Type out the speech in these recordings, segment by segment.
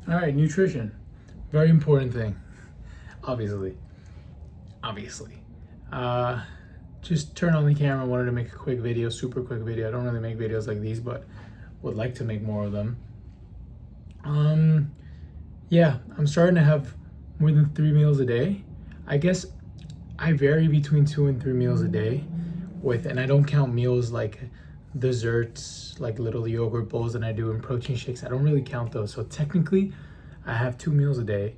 All right, nutrition, very important thing. Obviously, obviously. Uh, just turn on the camera. Wanted to make a quick video, super quick video. I don't really make videos like these, but would like to make more of them. Um, yeah, I'm starting to have more than 3 meals a day. I guess I vary between 2 and 3 meals a day and I don't count meals like desserts, like little yogurt bowls that I do in protein shakes. I don't really count those. So technically, I have 2 meals a day.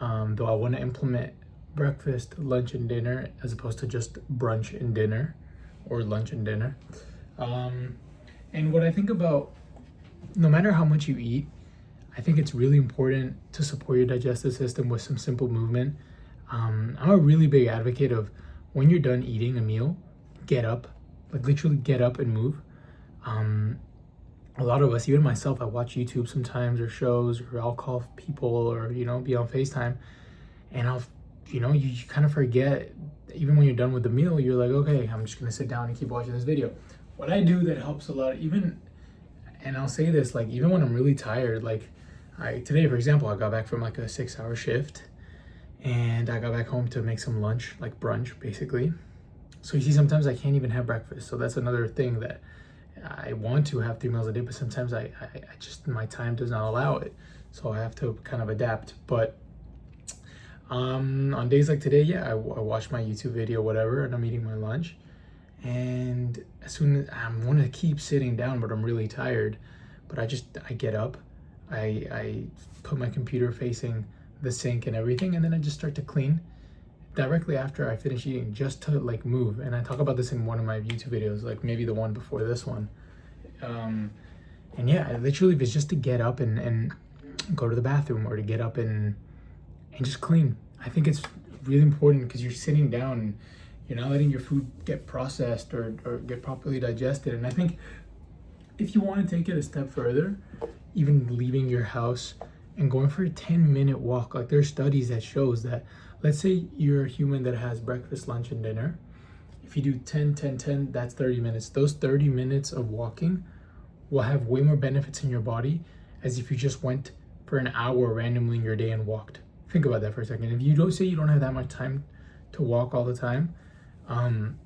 Though I want to implement breakfast, lunch, and dinner as opposed to just brunch and dinner or lunch and dinner. Um, and what I think about, no matter how much you eat, I think it's really important to support your digestive system with some simple movement. I'm a really big advocate of when you're done eating a meal, get up, like literally get up and move. Um, a lot of us, even myself, I watch YouTube sometimes or shows, or I'll call people or, be on FaceTime, and you kind of forget, even when you're done with the meal, you're like, okay, I'm just gonna sit down and keep watching this video. What I do that helps a lot, and I'll say this, like, even when I'm really tired, like, today, for example, I got back from like a 6-hour shift, and I got back home to make some lunch, like brunch, basically. So you see, sometimes I can't even have breakfast. So that's another thing that I want to have 3 meals a day, but sometimes I just, my time does not allow it. So I have to kind of adapt. But on days like today, yeah, I watch my YouTube video, whatever, and I'm eating my lunch. And as soon as I want to keep sitting down, but I'm really tired, but I get up, I put my computer facing the sink and everything, and then I just start to clean directly after I finish eating, just to like move. And I talk about this in one of my YouTube videos, like maybe the one before this one. And yeah, literally, if it's just to get up and go to the bathroom, or to get up and just clean. I think it's really important because you're sitting down and you're not letting your food get processed or get properly digested. And I think if you want to take it a step further, even leaving your house and going for a 10-minute walk, like there's studies that shows that, let's say you're a human that has breakfast, lunch, and dinner. If you do 10, 10, 10, that's 30 minutes. Those 30 minutes of walking will have way more benefits in your body as if you just went for an hour randomly in your day and walked. Think about that for a second. If you don't say you don't have that much time to walk all the time,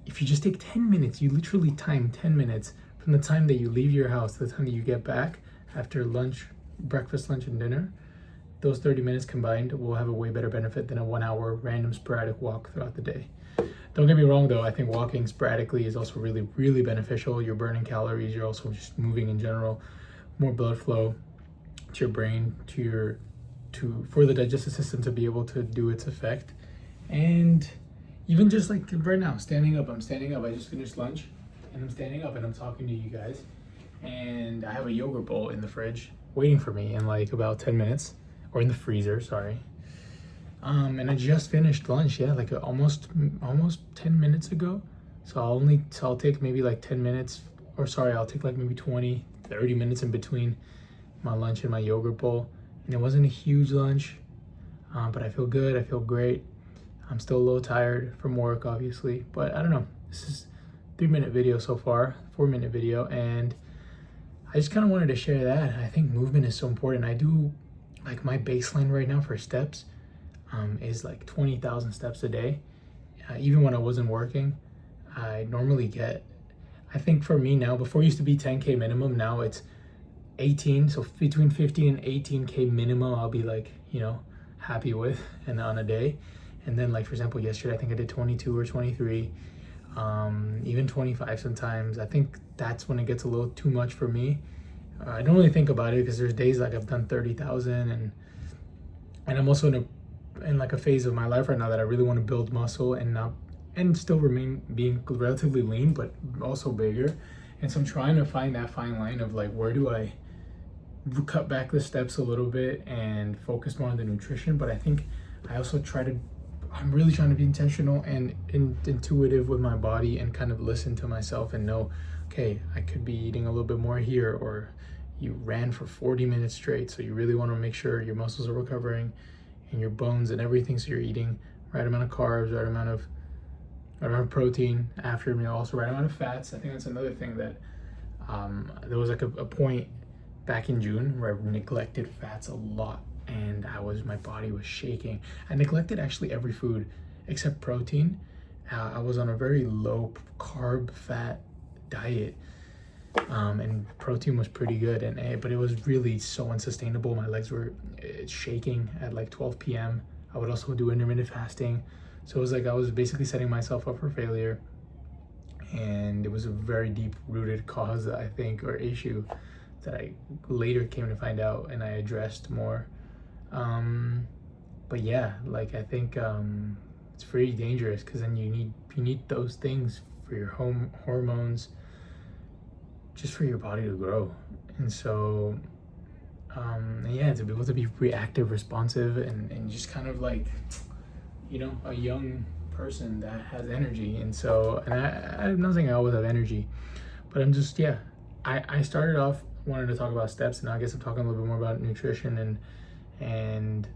if you just take 10 minutes, you literally time 10 minutes from the time that you leave your house to the time that you get back after lunch, breakfast, lunch, and dinner. Those 30 minutes combined will have a way better benefit than a 1 hour random sporadic walk throughout the day. Don't get me wrong though, I think walking sporadically is also really, really beneficial. You're burning calories, you're also just moving in general, more blood flow to your brain, for the digestive system to be able to do its effect. And even just like right now, standing up, I'm standing up. I just finished lunch and I'm standing up and I'm talking to you guys. And I have a yogurt bowl in the fridge waiting for me in like about 10 minutes, or in the freezer, sorry. And I just finished lunch, yeah, like almost 10 minutes ago. So I'll take maybe like 10 minutes, or sorry, I'll take like maybe 20, 30 minutes in between my lunch and my yogurt bowl. And it wasn't a huge lunch, but I feel good, I feel great. I'm still a little tired from work, obviously, but I don't know. This is 3-minute video so far, 4-minute video, and I just kind of wanted to share that. I think movement is so important. I do, like, my baseline right now for steps is like 20,000 steps a day. Even when I wasn't working, I normally get, I think for me now, before it used to be 10K minimum, now it's 18. So between 15 and 18K minimum, I'll be like, happy with, and on a day. And then, like, for example, yesterday, I think I did 22 or 23, even 25 sometimes. I think that's when it gets a little too much for me. I don't really think about it because there's days like I've done 30,000, and I'm also in like a phase of my life right now that I really want to build muscle and still remain being relatively lean, but also bigger. And so I'm trying to find that fine line of like, where do I cut back the steps a little bit and focus more on the nutrition. But I think I'm really trying to be intentional and intuitive with my body, and kind of listen to myself and know, okay, I could be eating a little bit more here, or you ran for 40 minutes straight, so you really want to make sure your muscles are recovering and your bones and everything, so you're eating right amount of carbs, right amount of protein after, also right amount of fats. I think that's another thing that there was like a point back in June where I neglected fats a lot, and my body was shaking. I neglected actually every food except protein. I was on a very low carb fat diet, and protein was pretty good, but it was really so unsustainable. My legs were shaking at like 12 p.m. I would also do intermittent fasting, so it was like I was basically setting myself up for failure, and it was a very deep rooted cause, I think, or issue that I later came to find out and I addressed more. But yeah, like I think it's pretty dangerous, because then you need those things for your hormones, just for your body to grow. And so yeah, to be able to be reactive, responsive, and just kind of like, a young person that has energy. And so, and I'm not saying I always have energy, but I'm just, yeah, I started off wanted to talk about steps, and now I guess I'm talking a little bit more about nutrition and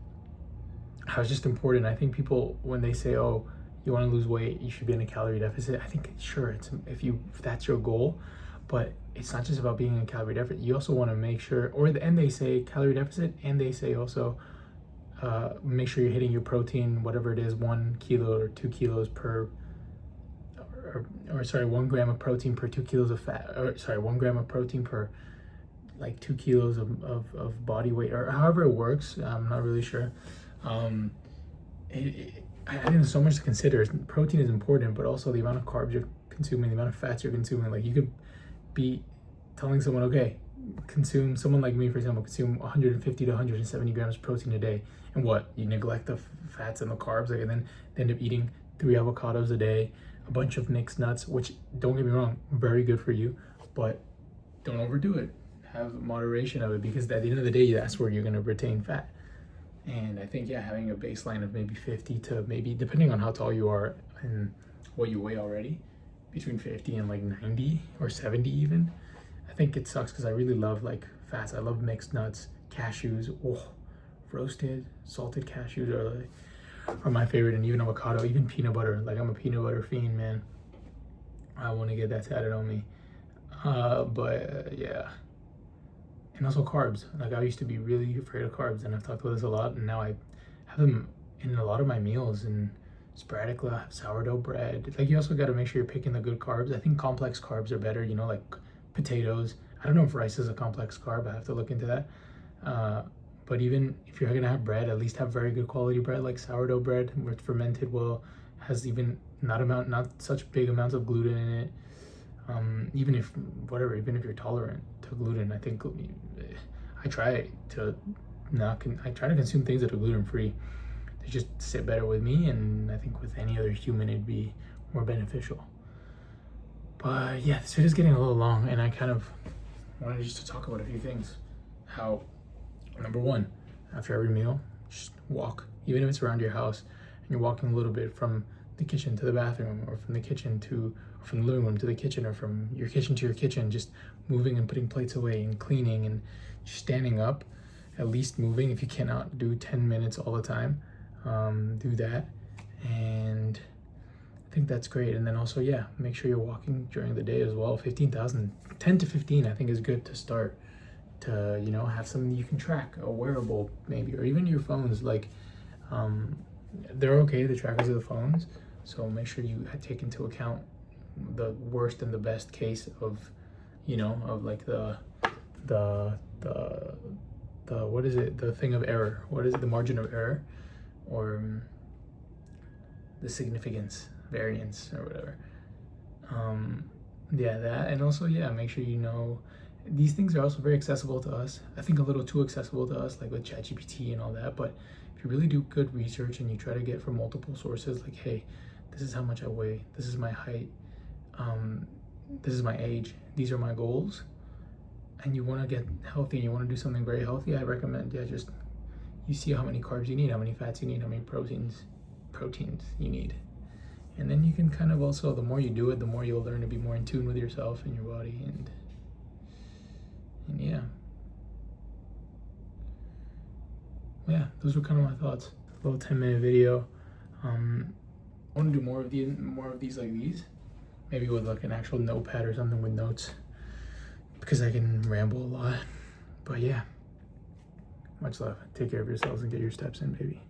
how it's just important. I think people, when they say, oh, you want to lose weight, you should be in a calorie deficit, I think, sure, it's if that's your goal, but it's not just about being in a calorie deficit. You also want to make sure, and they say calorie deficit, and they say also make sure you're hitting your protein, whatever it is, 1 kilo or 2 kilos per, or sorry, 1 gram of protein per 2 kilos of fat, or sorry, 1 gram of protein per like 2 kilos of body weight, or however it works. I'm not really sure. I think there's so much to consider. Protein is important, but also the amount of carbs you're consuming, the amount of fats you're consuming. Like, you could be telling someone, okay, someone like me, for example, consume 150 to 170 grams of protein a day, and what, you neglect the fats and the carbs, like, and then they end up eating 3 avocados a day, a bunch of mixed nuts, which, don't get me wrong, very good for you, but don't overdo it. Have moderation of it, because at the end of the day, that's where you're going to retain fat. And I think, yeah, having a baseline of maybe 50 to, maybe, depending on how tall you are and what you weigh already, between 50 and like 90 or 70 even. I think it sucks, because I really love like fats. I love mixed nuts, cashews. Oh, roasted, salted cashews are my favorite, and even avocado, even peanut butter. Like, I'm a peanut butter fiend, man. I want to get that tatted on me. Yeah. And also carbs. Like, I used to be really afraid of carbs, and I've talked about this a lot, and now I have them in a lot of my meals, and sporadically I have sourdough bread. Like, you also got to make sure you're picking the good carbs. I think complex carbs are better, like potatoes. I don't know if rice is a complex carb. I have to look into that. But even if you're gonna have bread, at least have very good quality bread, like sourdough bread, where it's fermented well, has even not such big amounts of gluten in it. Even if you're tolerant to gluten, I think I try to consume things that are gluten free. They just sit better with me, and I think with any other human it'd be more beneficial. But yeah, this video is getting a little long, and I kind of wanted just to talk about a few things. How, number one, after every meal, just walk, even if it's around your house, and you're walking a little bit from the kitchen to the bathroom, or from the living room to the kitchen, or from your kitchen to your kitchen, just moving and putting plates away and cleaning and just standing up, at least moving. If you cannot do 10 minutes all the time, do that. And I think that's great. And then also, yeah, make sure you're walking during the day as well. 10 to 15 I think is good to start, to have something you can track, a wearable maybe, or even your phones. Like, they're okay, the trackers of the phones, so make sure you take into account the worst and the best case of like the what is it, the thing of error, what is it, the margin of error, or the significance variance, or whatever. Yeah, that. And also, yeah, make sure these things are also very accessible to us. I think a little too accessible to us, like with ChatGPT and all that. But if you really do good research and you try to get from multiple sources, like, hey, this is how much I weigh, this is my height, this is my age, these are my goals, and you want to get healthy and you want to do something very healthy, I recommend, yeah, just you see how many carbs you need, how many fats you need, how many proteins you need. And then you can kind of also, the more you do it, the more you'll learn to be more in tune with yourself and your body. And yeah, those were kind of my thoughts. A little 10-minute video. I want to do more of these like these, maybe with like an actual notepad or something with notes, because I can ramble a lot. But yeah, much love. Take care of yourselves and get your steps in, baby.